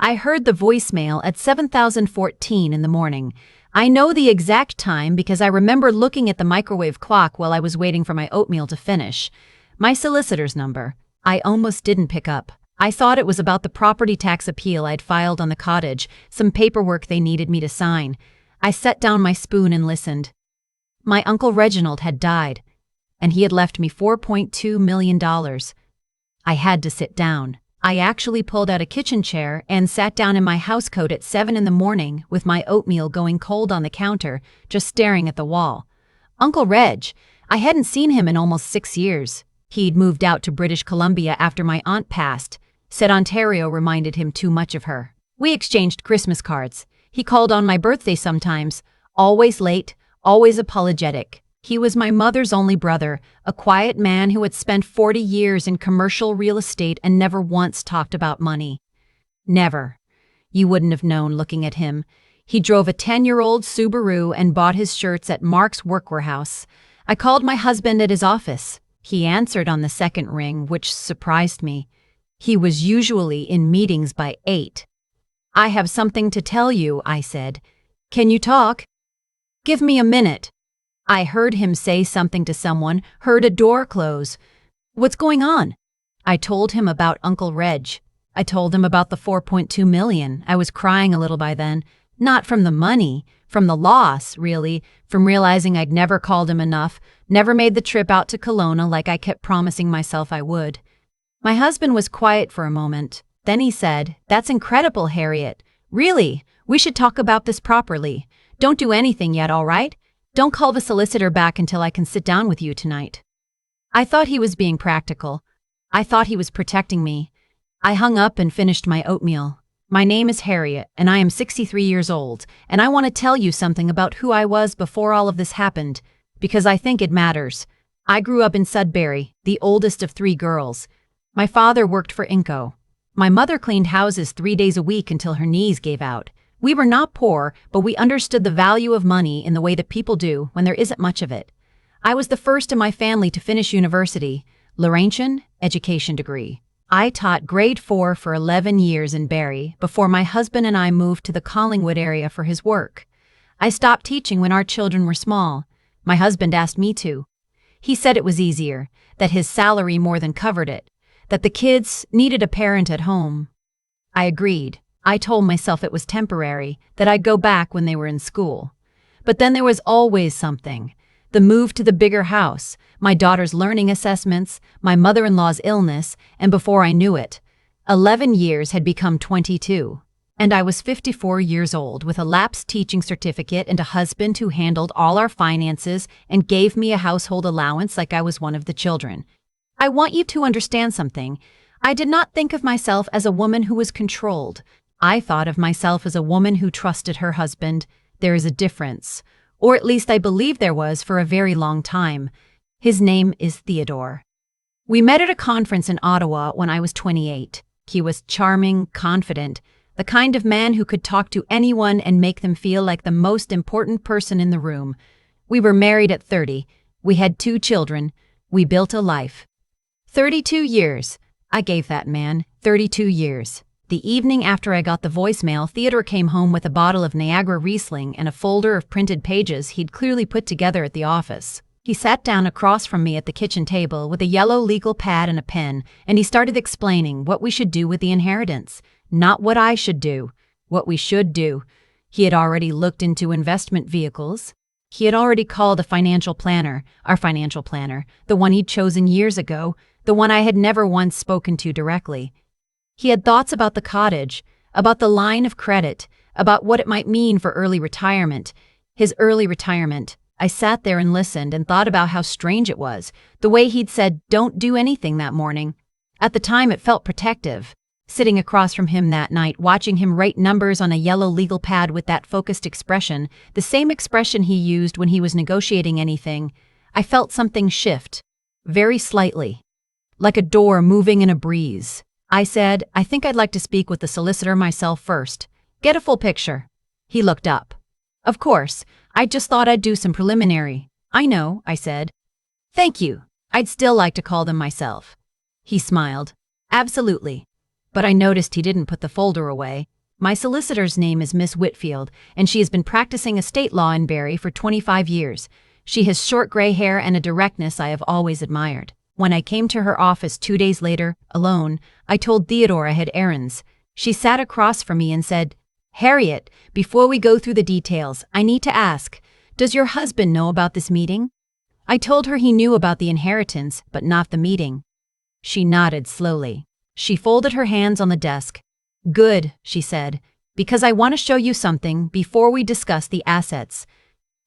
I heard the voicemail at 7:14 in the morning. I know the exact time because I remember looking at the microwave clock while I was waiting for my oatmeal to finish. My solicitor's number. I almost didn't pick up. I thought it was about the property tax appeal I'd filed on the cottage, some paperwork they needed me to sign. I set down my spoon and listened. My Uncle Reginald had died, and he had left me $4.2 million. I had to sit down. I actually pulled out a kitchen chair and sat down in my housecoat at 7 in the morning with my oatmeal going cold on the counter, just staring at the wall. Uncle Reg, I hadn't seen him in almost 6 years. He'd moved out to British Columbia after my aunt passed, said Ontario reminded him too much of her. We exchanged Christmas cards. He called on my birthday sometimes, always late, always apologetic. He was my mother's only brother, a quiet man who had spent 40 years in commercial real estate and never once talked about money. Never. You wouldn't have known looking at him. He drove a 10-year-old Subaru and bought his shirts at Mark's Workwearhouse. I called my husband at his office. He answered on the second ring, which surprised me. He was usually in meetings by 8. I have something to tell you, I said. Can you talk? Give me a minute. I heard him say something to someone, heard a door close. What's going on? I told him about Uncle Reg. I told him about the $4.2 million. I was crying a little by then. Not from the money, from the loss, really, from realizing I'd never called him enough, never made the trip out to Kelowna like I kept promising myself I would. My husband was quiet for a moment. Then he said, "That's incredible, Harriet. Really, we should talk about this properly. Don't do anything yet, all right? Don't call the solicitor back until I can sit down with you tonight." I thought he was being practical. I thought he was protecting me. I hung up and finished my oatmeal. My name is Harriet, and I am 63 years old, and I want to tell you something about who I was before all of this happened, because I think it matters. I grew up in Sudbury, the oldest of 3 girls. My father worked for Inco. My mother cleaned houses 3 days a week until her knees gave out. We were not poor, but we understood the value of money in the way that people do when there isn't much of it. I was the first in my family to finish university, Laurentian education degree. I taught grade 4 for 11 years in Barrie before my husband and I moved to the Collingwood area for his work. I stopped teaching when our children were small. My husband asked me to. He said it was easier, that his salary more than covered it, that the kids needed a parent at home. I agreed. I told myself it was temporary, that I'd go back when they were in school. But then there was always something. The move to the bigger house, my daughter's learning assessments, my mother-in-law's illness, and before I knew it, 11 years had become 22. And I was 54 years old with a lapsed teaching certificate and a husband who handled all our finances and gave me a household allowance like I was one of the children. I want you to understand something. I did not think of myself as a woman who was controlled. I thought of myself as a woman who trusted her husband. There is a difference, or at least I believe there was for a very long time. His name is Theodore. We met at a conference in Ottawa when I was 28. He was charming, confident, the kind of man who could talk to anyone and make them feel like the most important person in the room. We were married at 30. We had 2 children. We built a life. 32 years. I gave that man 32 years. The evening after I got the voicemail, Theodore came home with a bottle of Niagara Riesling and a folder of printed pages he'd clearly put together at the office. He sat down across from me at the kitchen table with a yellow legal pad and a pen, and he started explaining what we should do with the inheritance. Not what I should do, what we should do. He had already looked into investment vehicles. He had already called a financial planner, our financial planner, the one he'd chosen years ago, the one I had never once spoken to directly. He had thoughts about the cottage, about the line of credit, about what it might mean for early retirement. His early retirement. I sat there and listened and thought about how strange it was, the way he'd said, "Don't do anything" that morning. At the time, it felt protective. Sitting across from him that night, watching him write numbers on a yellow legal pad with that focused expression, the same expression he used when he was negotiating anything, I felt something shift, very slightly, like a door moving in a breeze. I said, "I think I'd like to speak with the solicitor myself first. Get a full picture." He looked up. "Of course, I just thought I'd do some preliminary." "I know," I said. "Thank you. I'd still like to call them myself." He smiled. "Absolutely. but I noticed he didn't put the folder away. My solicitor's name is Miss Whitfield, and she has been practicing estate law in Barry for 25 years. She has short gray hair and a directness I have always admired. When I came to her office 2 days later, alone, I told Theodore I had errands. She sat across from me and said, "Harriet, before we go through the details, I need to ask, does your husband know about this meeting?" I told her he knew about the inheritance, but not the meeting. She nodded slowly. She folded her hands on the desk. "Good," she said, "because I want to show you something before we discuss the assets."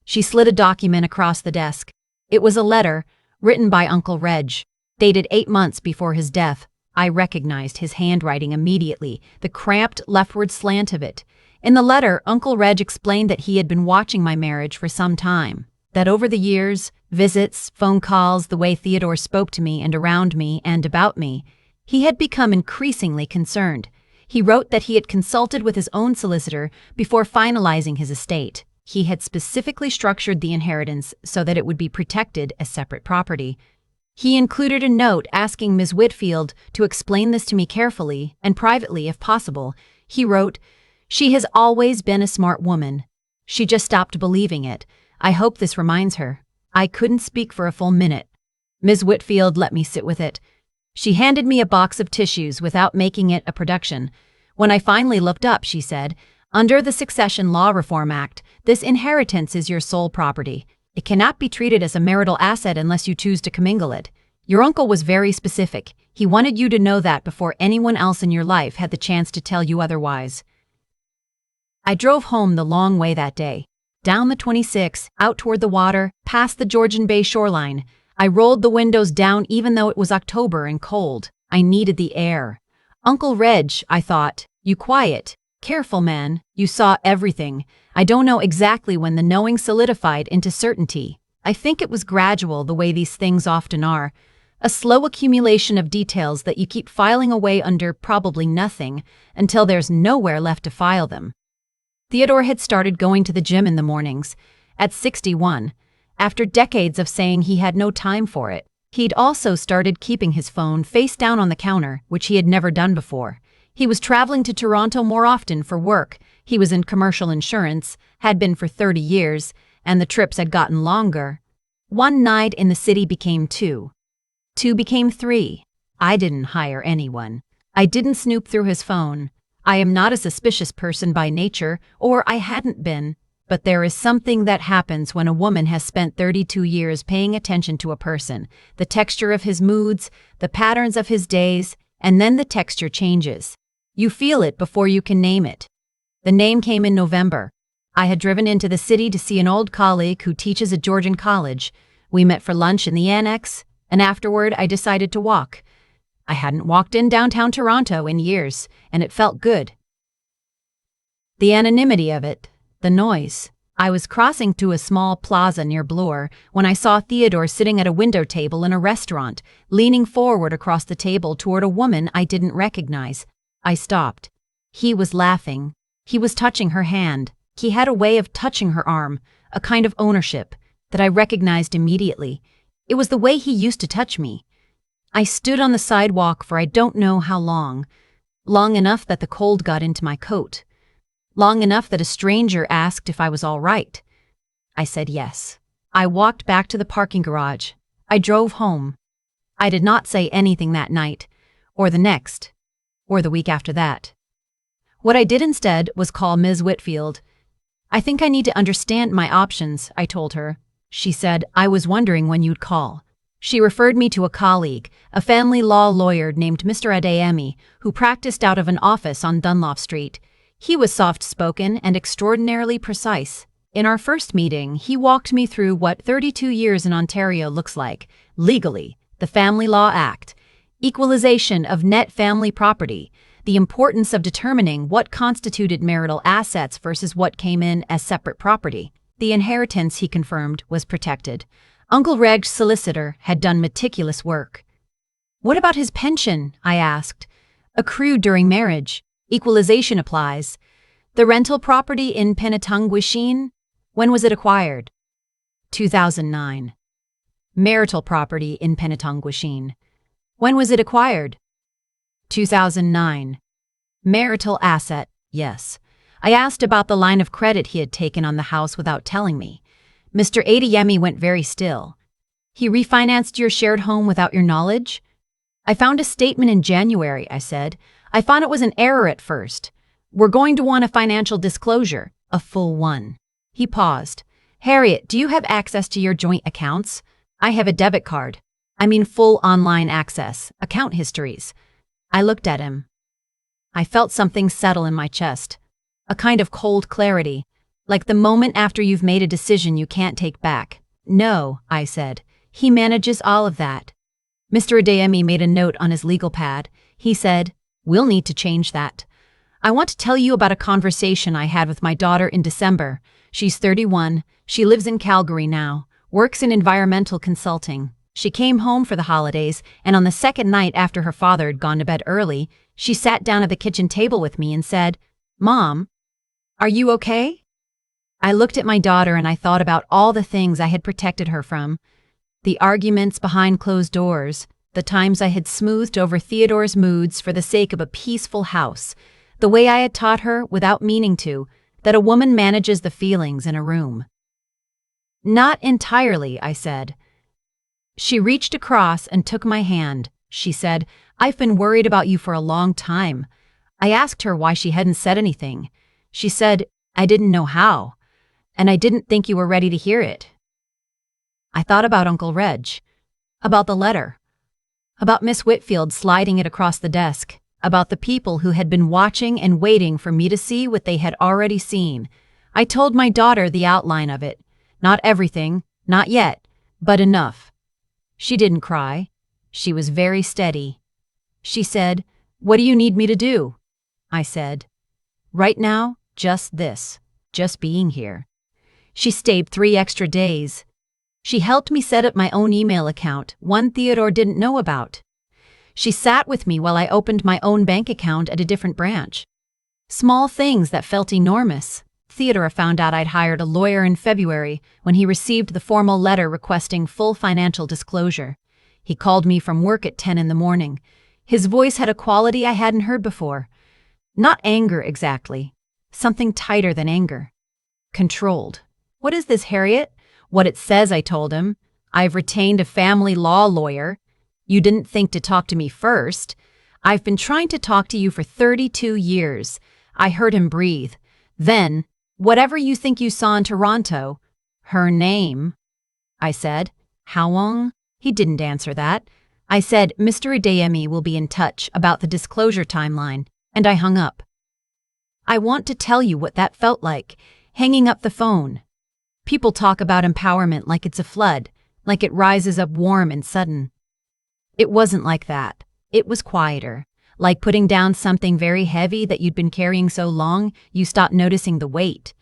She slid a document across the desk. It was a letter, written by Uncle Reg, dated 8 months before his death. I recognized his handwriting immediately, the cramped leftward slant of it. In the letter, Uncle Reg explained that he had been watching my marriage for some time, that over the years, visits, phone calls, the way Theodore spoke to me and around me and about me, he had become increasingly concerned. He wrote that he had consulted with his own solicitor before finalizing his estate. He had specifically structured the inheritance so that it would be protected as separate property. He included a note asking Ms. Whitfield to explain this to me carefully and privately if possible. He wrote, "She has always been a smart woman. She just stopped believing it. I hope this reminds her." I couldn't speak for a full minute. Ms. Whitfield let me sit with it. She handed me a box of tissues without making it a production. When I finally looked up, she said, "Under the Succession Law Reform Act, this inheritance is your sole property. It cannot be treated as a marital asset unless you choose to commingle it. Your uncle was very specific. He wanted you to know that before anyone else in your life had the chance to tell you otherwise." I drove home the long way that day. Down the 26, out toward the water, past the Georgian Bay shoreline. I rolled the windows down even though it was October and cold. I needed the air. "Uncle Reg," I thought, "you quiet, careful man, you saw everything." I don't know exactly when the knowing solidified into certainty. I think it was gradual, the way these things often are. A slow accumulation of details that you keep filing away under probably nothing until there's nowhere left to file them. Theodore had started going to the gym in the mornings. At 61, after decades of saying he had no time for it, he'd also started keeping his phone face down on the counter, which he had never done before. He was traveling to Toronto more often for work. He was in commercial insurance, had been for 30 years, and the trips had gotten longer. One night in the city became two. Two became three. I didn't hire anyone. I didn't snoop through his phone. I am not a suspicious person by nature, or I hadn't been. But there is something that happens when a woman has spent 32 years paying attention to a person, the texture of his moods, the patterns of his days, and then the texture changes. You feel it before you can name it. The name came in November. I had driven into the city to see an old colleague who teaches at Georgian College. We met for lunch in the annex, and afterward I decided to walk. I hadn't walked in downtown Toronto in years, and it felt good. The anonymity of it, the noise. I was crossing to a small plaza near Bloor when I saw Theodore sitting at a window table in a restaurant, leaning forward across the table toward a woman I didn't recognize. I stopped. He was laughing. He was touching her hand. He had a way of touching her arm, a kind of ownership, that I recognized immediately. It was the way he used to touch me. I stood on the sidewalk for I don't know how long. Long enough that the cold got into my coat. Long enough that a stranger asked if I was all right. I said yes. I walked back to the parking garage. I drove home. I did not say anything that night, or the next, or the week after that. What I did instead was call Ms. Whitfield. "I think I need to understand my options," I told her. She said, "I was wondering when you'd call." She referred me to a colleague, a family law lawyer named Mr. Adeyemi, who practiced out of an office on Dunlop Street. He was soft-spoken and extraordinarily precise. In our first meeting, he walked me through what 32 years in Ontario looks like, legally, the Family Law Act, equalization of net family property, the importance of determining what constituted marital assets versus what came in as separate property. The inheritance, he confirmed, was protected. Uncle Reg's solicitor had done meticulous work. "What about his pension?" I asked. "Accrued during marriage. Equalization applies. The rental property in Penetanguishene? When was it acquired?" 2009. Marital property in Penetanguishene. When was it acquired? 2009. Marital asset, yes. I asked about the line of credit he had taken on the house without telling me. Mr. Adeyemi went very still. He refinanced your shared home without your knowledge? I found a statement in January, I said. I found it was an error at first. We're going to want a financial disclosure, a full one. He paused. Harriet, do you have access to your joint accounts? I have a debit card. I mean full online access, account histories. I looked at him. I felt something settle in my chest. A kind of cold clarity, like the moment after you've made a decision you can't take back. No, I said. He manages all of that. Mr. Adeyemi made a note on his legal pad. He said, we'll need to change that. I want to tell you about a conversation I had with my daughter in December. She's 31. She lives in Calgary now, works in environmental consulting. She came home for the holidays, and on the second night after her father had gone to bed early, she sat down at the kitchen table with me and said, Mom, are you okay? I looked at my daughter and I thought about all the things I had protected her from. The arguments behind closed doors, the times I had smoothed over Theodore's moods for the sake of a peaceful house, the way I had taught her, without meaning to, that a woman manages the feelings in a room. Not entirely, I said. She reached across and took my hand. She said, I've been worried about you for a long time. I asked her why she hadn't said anything. She said, I didn't know how, and I didn't think you were ready to hear it. I thought about Uncle Reg, about the letter, about Miss Whitfield sliding it across the desk, about the people who had been watching and waiting for me to see what they had already seen. I told my daughter the outline of it. Not everything, not yet, but enough. She didn't cry. She was very steady. She said, What do you need me to do? I said, Right now, just this, just being here. She stayed 3 extra days. She helped me set up my own email account, one Theodore didn't know about. She sat with me while I opened my own bank account at a different branch. Small things that felt enormous. Theodore found out I'd hired a lawyer in February when he received the formal letter requesting full financial disclosure. He called me from work at 10 in the morning. His voice had a quality I hadn't heard before. Not anger exactly. Something tighter than anger. Controlled. What is this, Harriet? What it says, I told him. I've retained a family law lawyer. You didn't think to talk to me first. I've been trying to talk to you for 32 years. I heard him breathe. Then, whatever you think you saw in Toronto, her name, I said. How long? He didn't answer that. I said, Mr. Adeyemi will be in touch about the disclosure timeline, and I hung up. I want to tell you what that felt like, hanging up the phone. People talk about empowerment like it's a flood, like it rises up warm and sudden. It wasn't like that. It was quieter, like putting down something very heavy that you'd been carrying so long you stopped noticing the weight.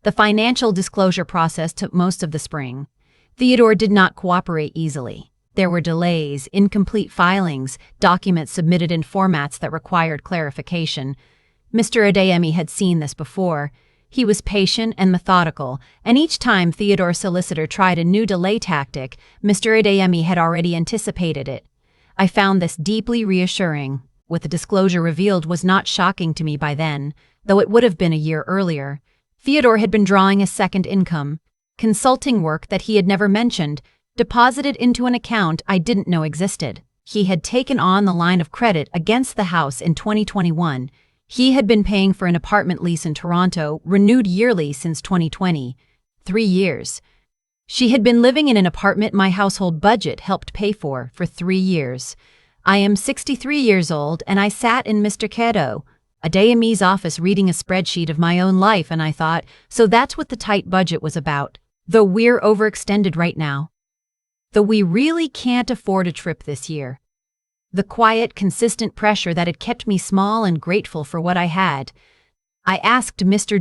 The financial disclosure process took most of the spring. Theodore did not cooperate easily. There were delays, incomplete filings, documents submitted in formats that required clarification. Mr. Adeyemi had seen this before. He was patient and methodical, and each time Theodore's solicitor tried a new delay tactic, Mr. Adeyemi had already anticipated it. I found this deeply reassuring. What the disclosure revealed was not shocking to me by then, though it would have been a year earlier. Theodore had been drawing a second income, consulting work that he had never mentioned, deposited into an account I didn't know existed. He had taken on the line of credit against the house in 2021. He had been paying for an apartment lease in Toronto, renewed yearly since 2020. 3 years. She had been living in an apartment my household budget helped pay for 3 years. I am 63 years old, and I sat in Mr. Adeyemi's office reading a spreadsheet of my own life, and I thought, so that's what the tight budget was about. Though we're overextended right now. Though we really can't afford a trip this year. The quiet, consistent pressure that had kept me small and grateful for what I had. I asked Mr.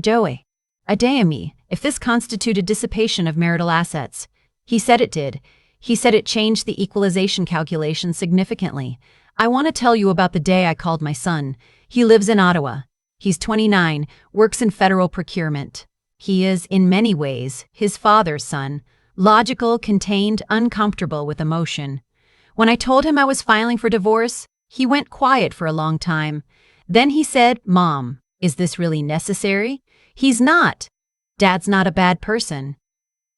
Adeyemi if this constituted dissipation of marital assets. He said it did. He said it changed the equalization calculation significantly. I want to tell you about the day I called my son. He lives in Ottawa. He's 29, works in federal procurement. He is, in many ways, his father's son. Logical, contained, uncomfortable with emotion. When I told him I was filing for divorce, He went quiet for a long time. Then he said, "Mom, is this really necessary?" "He's not. Dad's not a bad person."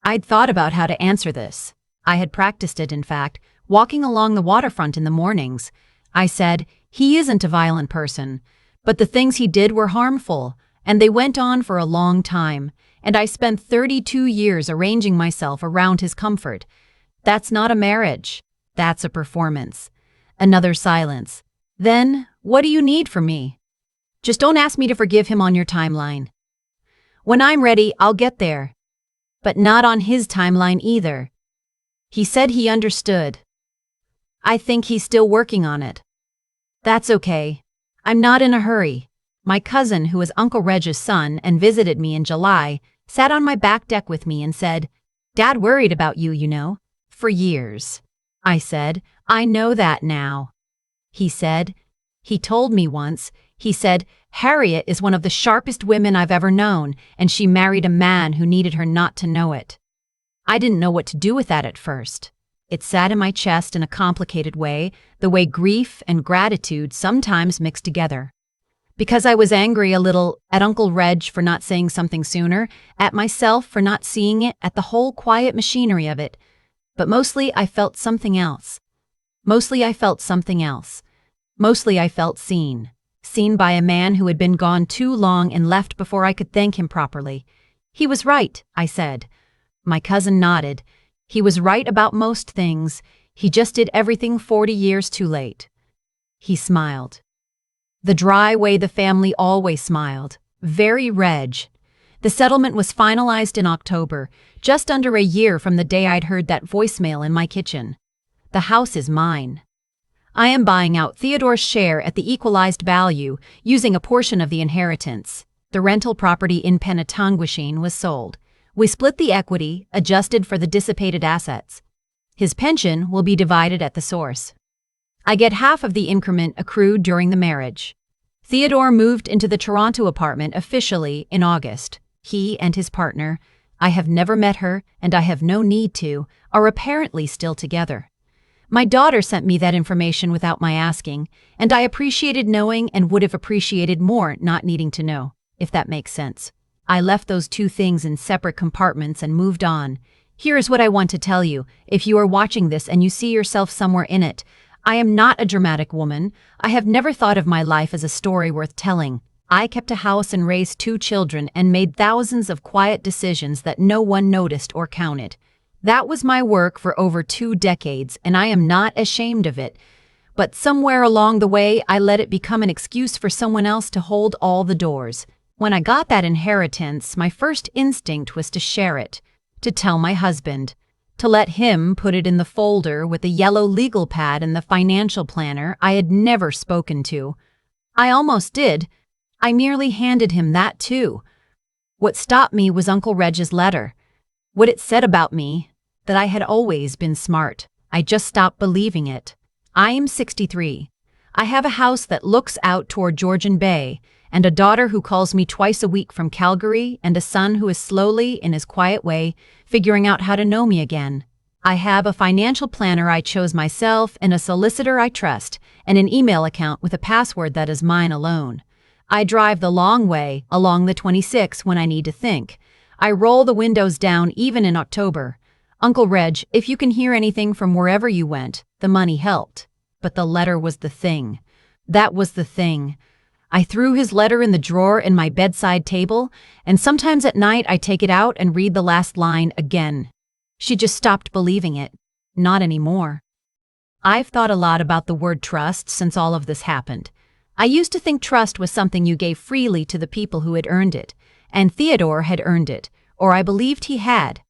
I'd thought about how to answer this. I had practiced it, in fact, walking along the waterfront in the mornings. I said, "He isn't a violent person, but the things he did were harmful, and they went on for a long time, and I spent 32 years arranging myself around his comfort. That's not a marriage. That's a performance." Another silence. "Then, what do you need from me?" "Just don't ask me to forgive him on your timeline." "When I'm ready, I'll get there." "But not on his timeline either." He said he understood. "I think he's still working on it." "That's okay. I'm not in a hurry." My cousin, who is Uncle Reg's son and visited me in July, sat on my back deck with me and said, "Dad worried about you, you know, for years." I said, "I know that now." He said, "He told me once, he said, Harriet is one of the sharpest women I've ever known, and she married a man who needed her not to know it." I didn't know what to do with that at first. It sat in my chest in a complicated way, the way grief and gratitude sometimes mix together. Because I was angry a little at Uncle Reg for not saying something sooner, at myself for not seeing it, at the whole quiet machinery of it. But mostly I felt something else. Mostly I felt seen. Seen by a man who had been gone too long and left before I could thank him properly. "He was right," I said. My cousin nodded. "He was right about most things. He just did everything 40 years too late." He smiled. The dry way the family always smiled. Very Reg. The settlement was finalized in October, just under a year from the day I'd heard that voicemail in my kitchen. The house is mine. I am buying out Theodore's share at the equalized value, using a portion of the inheritance. The rental property in Penetanguishene was sold. We split the equity, adjusted for the dissipated assets. His pension will be divided at the source. I get half of the increment accrued during the marriage. Theodore moved into the Toronto apartment officially in August. He and his partner, I have never met her and I have no need to, are apparently still together. My daughter sent me that information without my asking, and I appreciated knowing and would have appreciated more not needing to know, if that makes sense. I left those two things in separate compartments and moved on. Here is what I want to tell you, if you are watching this and you see yourself somewhere in it. I am not a dramatic woman. I have never thought of my life as a story worth telling. I kept a house and raised 2 children and made thousands of quiet decisions that no one noticed or counted. That was my work for over 2 decades, and I am not ashamed of it. But somewhere along the way, I let it become an excuse for someone else to hold all the doors. When I got that inheritance, my first instinct was to share it, to tell my husband, to let him put it in the folder with the yellow legal pad and the financial planner I had never spoken to. I almost did. I merely handed him that too. What stopped me was Uncle Reg's letter. What it said about me, that I had always been smart. I just stopped believing it. I am 63. I have a house that looks out toward Georgian Bay, and a daughter who calls me twice a week from Calgary, and a son who is slowly, in his quiet way, figuring out how to know me again. I have a financial planner I chose myself, and a solicitor I trust, and an email account with a password that is mine alone. I drive the long way, along the 26 when I need to think. I roll the windows down even in October. Uncle Reg, if you can hear anything from wherever you went, the money helped. But the letter was the thing. That was the thing. I threw his letter in the drawer in my bedside table, and sometimes at night I take it out and read the last line again. She just stopped believing it. Not anymore. I've thought a lot about the word trust since all of this happened. I used to think trust was something you gave freely to the people who had earned it, and Theodore had earned it, or I believed he had.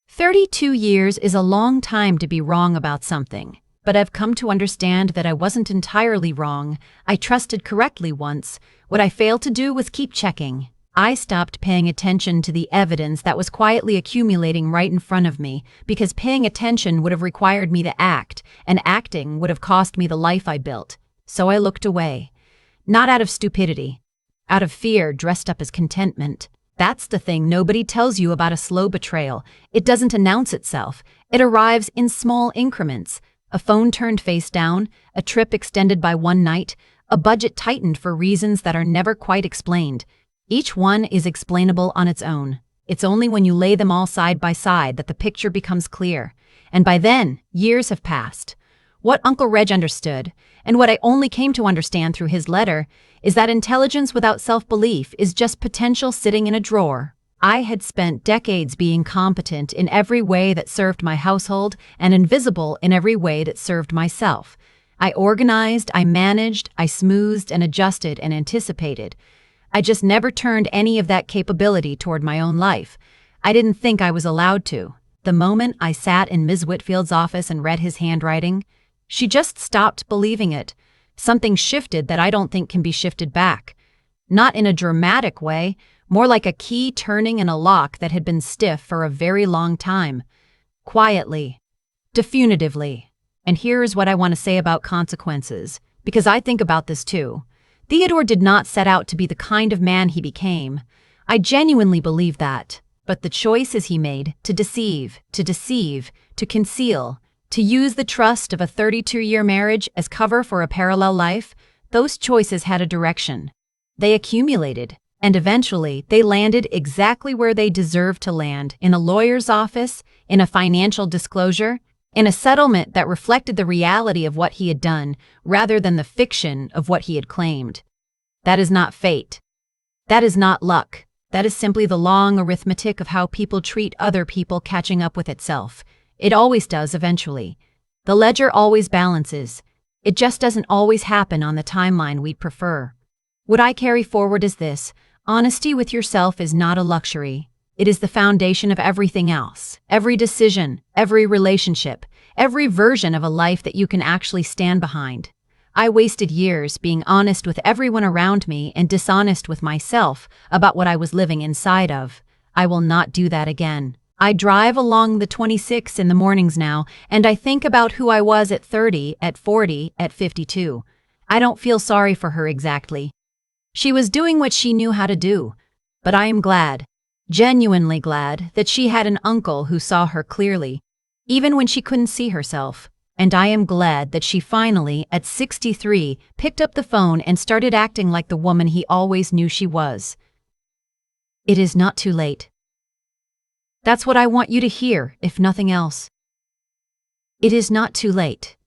32 years is a long time to be wrong about something, but I've come to understand that I wasn't entirely wrong. I trusted correctly once. What I failed to do was keep checking. I stopped paying attention to the evidence that was quietly accumulating right in front of me, because paying attention would have required me to act, and acting would have cost me the life I built. So I looked away. Not out of stupidity. Out of fear dressed up as contentment. That's the thing nobody tells you about a slow betrayal. It doesn't announce itself. It arrives in small increments. A phone turned face down, a trip extended by one night, a budget tightened for reasons that are never quite explained. Each one is explainable on its own. It's only when you lay them all side by side that the picture becomes clear. And by then, years have passed. What Uncle Reg understood, and what I only came to understand through his letter, is that intelligence without self-belief is just potential sitting in a drawer. I had spent decades being competent in every way that served my household and invisible in every way that served myself. I organized, I managed, I smoothed and adjusted and anticipated. I just never turned any of that capability toward my own life. I didn't think I was allowed to. The moment I sat in Ms. Whitfield's office and read his handwriting, she just stopped believing it. Something shifted that I don't think can be shifted back. Not in a dramatic way, more like a key turning in a lock that had been stiff for a very long time. Quietly, definitively. And here's what I want to say about consequences, because I think about this too. Theodore did not set out to be the kind of man he became. I genuinely believe that. But the choices he made to deceive, to conceal, to use the trust of a 32-year marriage as cover for a parallel life, those choices had a direction. They accumulated, and eventually they landed exactly where they deserved to land, in a lawyer's office, in a financial disclosure, in a settlement that reflected the reality of what he had done rather than the fiction of what he had claimed. That is not fate. That is not luck. That is simply the long arithmetic of how people treat other people catching up with itself. It always does eventually. The ledger always balances. It just doesn't always happen on the timeline we'd prefer. What I carry forward is this: honesty with yourself is not a luxury. It is the foundation of everything else. Every decision, every relationship, every version of a life that you can actually stand behind. I wasted years being honest with everyone around me and dishonest with myself about what I was living inside of. I will not do that again. I drive along the 26 in the mornings now, and I think about who I was at 30, at 40, at 52. I don't feel sorry for her exactly. She was doing what she knew how to do. But I am glad, genuinely glad, that she had an uncle who saw her clearly, even when she couldn't see herself. And I am glad that she finally, at 63, picked up the phone and started acting like the woman he always knew she was. It is not too late. That's what I want you to hear, if nothing else. It is not too late.